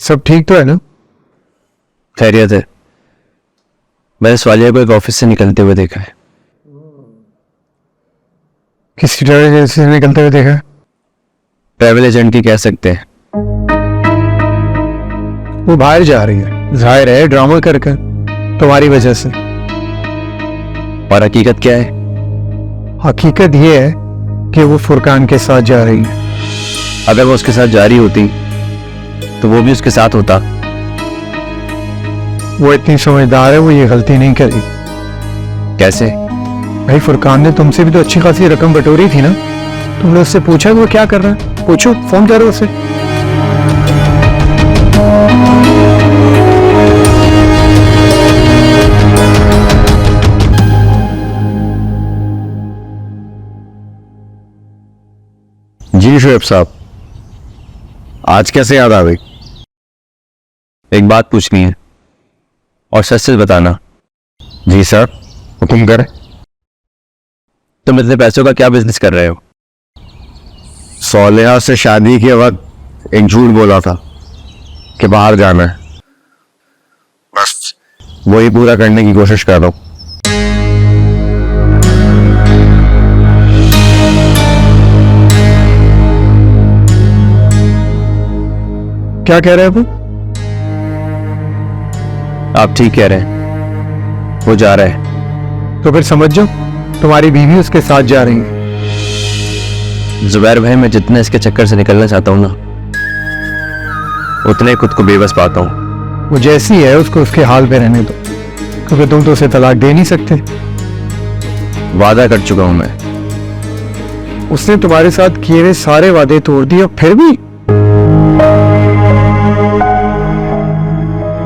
सब ठीक तो है ना? खैरियत है। मैंने स्वालिया को एक ऑफिस से निकलते हुए देखा है। किसी ट्रैवल एजेंसी से निकलते हुए देखा? ट्रैवल एजेंट की कह सकते हैं। वो बाहर जा रही है, जाहिर है ड्रामा कर कर तुम्हारी वजह से। और हकीकत क्या है? हकीकत ये है कि वो फुरकान के साथ जा रही है। अगर वो उसके साथ जा रही होती तो वो भी उसके साथ होता। वो इतनी समझदार है, वो ये गलती नहीं करी। कैसे? भाई फुरकान ने तुमसे भी तो अच्छी खासी रकम बटोरी थी ना? तुमने उससे पूछा वो क्या कर रहा है? पूछो, फोन करो उसे। जी शोएब साहब, आज कैसे याद आ गई? एक बात पूछनी है और सच सच बताना। जी सर, हुक्म करें। तुम इतने पैसों का क्या बिजनेस कर रहे हो? सौलेहा से शादी के वक्त एक झूठ बोला था कि बाहर जाना है, बस वही पूरा करने की कोशिश कर रहा हूं। क्या कह रहे हैं वो? आप ठीक कह रहे हैं, वो जा रहा है। तो फिर समझ जाओ तुम्हारी बीवी उसके साथ जा रही है। जुबैर भाई, मैं जितना इसके चक्कर से निकलना चाहता हूं ना, उतने खुद को बेबस पाता हूं। वो जैसी है उसको उसके हाल पे रहने दो, क्योंकि तुम तो उसे तलाक दे नहीं सकते। वादा कर चुका हूं मैं। उसने तुम्हारे साथ किए हुए सारे वादे तोड़ दिए, फिर भी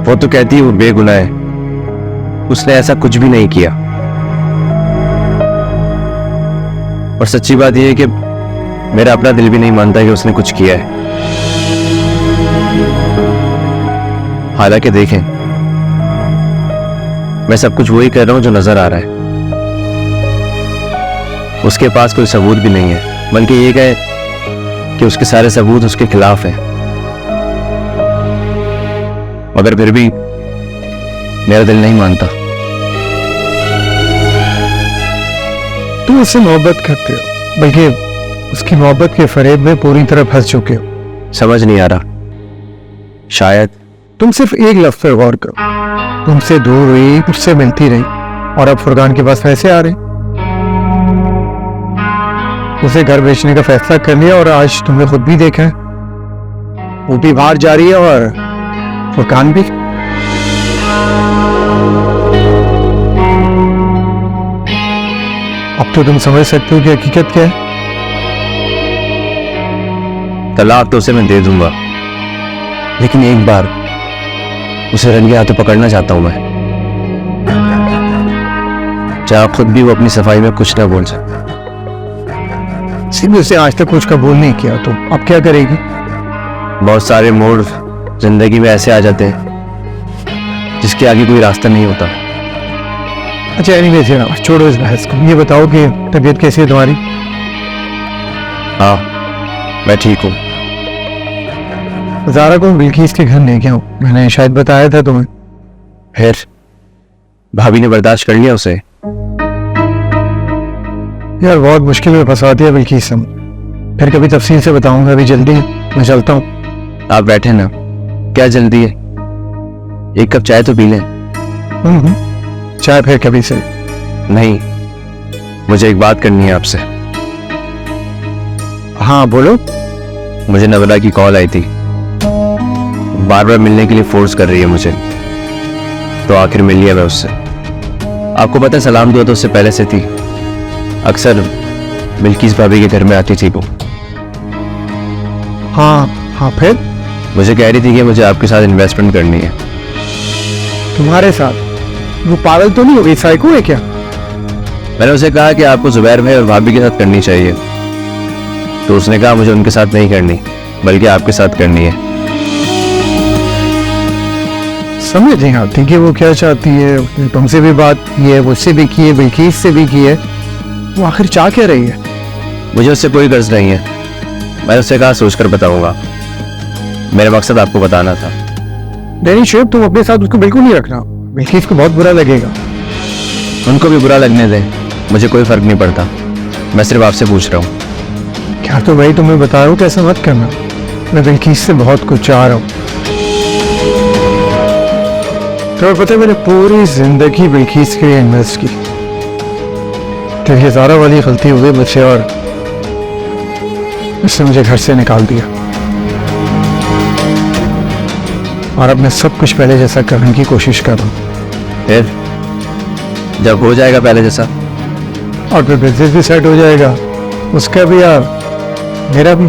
वो तो कहती है वो बेगुनाह है, उसने ऐसा कुछ भी नहीं किया। और सच्ची बात यह है कि मेरा अपना दिल भी नहीं मानता कि उसने कुछ किया है। हालांकि देखें, मैं सब कुछ वही कर रहा हूं जो नजर आ रहा है। उसके पास कोई सबूत भी नहीं है, बल्कि ये कहे कि उसके सारे सबूत उसके खिलाफ हैं। मगर फिर भी मेरा दिल नहीं मानता। तुम उससे मोहब्बत करते हो, बल्कि उसकी मोहब्बत के फरेब में पूरी तरह फंस चुके हो। समझ नहीं आ रहा। शायद तुम सिर्फ एक लफ्ज पर गौर करो। तुमसे दूर हुई, उससे मिलती रही, और अब फुरकान के पास पैसे आ रहे। उसे घर बेचने का फैसला कर लिया, और आज तुमने खुद भी देखा है वो भी बाहर जा रही है और फुरकान भी। अब तो तुम समझ सकते हो कि हकीकत क्या है। तलाक तो उसे मैं दे दूंगा, लेकिन एक बार उसे रंगे हाथों पकड़ना चाहता हूं मैं, चाहे खुद भी वो अपनी सफाई में कुछ ना बोल सके। सिर्फ उसे आज तक कुछ कबूल नहीं किया, तो अब क्या करेगी? बहुत सारे मोड़ जिंदगी में ऐसे आ जाते हैं जिसके आगे कोई रास्ता नहीं होता। अच्छा एनीवेज यार, छोड़ो इस बहस को। ये बताओ कि तबीयत कैसी है तुम्हारी? हाँ, मैं ठीक हूँ। ज़ारा को बिल्किस के घर ले गया हूँ, मैंने शायद बताया था तुम्हें। फिर भाभी ने बर्दाश्त कर लिया उसे? यार बहुत मुश्किल में फंसा दिया बिल्किस से। फिर कभी तफसील से बताऊंगा, अभी जल्दी है, मैं चलता हूँ। आप बैठे ना, क्या जल्दी है? एक कप चाय तो पी लें। चाय फिर कभी से। नहीं, मुझे एक बात करनी है आपसे। हाँ बोलो। मुझे नवला की कॉल आई थी, बार बार मिलने के लिए फोर्स कर रही है मुझे, तो आखिर मिल लिया मैं उससे। आपको पता है, सलाम दुआ तो उससे पहले से थी। अक्सर बिल्किस भाभी के घर में आती थी वो। हाँ फिर? मुझे कह रही थी कि मुझे आपके साथ इन्वेस्टमेंट करनी है। तुम्हारे साथ? वो पागल तो नहीं हो गई, साइको है क्या? मैंने उसे कहा कि आपको जुबैर भाई और भाभी के साथ करनी चाहिए, तो उसने कहा मुझे उनके साथ नहीं करनी, बल्कि आपके साथ करनी है। समझ नहीं आती कि वो क्या चाहती है। उसने तुमसे भी बात की है, मुझसे भी की है, बिल्किस से भी की है। वो आखिर चाह क्या रही है? मुझे उससे कोई गर्ज नहीं है। मैंने उससे कहा सोचकर बताऊंगा। मेरा मकसद आपको बताना था। डैनी शुएब, तुम अपने साथ उसको बिल्कुल नहीं रखना, बिल्किस को बहुत बुरा लगेगा। उनको भी बुरा लगने दे, मुझे कोई फर्क नहीं पड़ता। मैं सिर्फ आपसे पूछ रहा हूँ। क्या तो भाई तुम्हें बता रहा हूँ कि ऐसा मत करना, मैं बिल्किस से बहुत कुछ चाह रहा हूँ। तुम्हें पता है मैंने पूरी जिंदगी बिल्किस के लिए इन्वेस्ट की, तो ये ज़ारा वाली गलती हुई मुझसे और इसने मुझे घर से निकाल दिया। और अब मैं सब कुछ पहले जैसा करने की कोशिश कर रहा हूँ। फिर जब हो जाएगा पहले जैसा, और फिर बिजनेस भी सेट हो जाएगा, उसका भी और मेरा भी।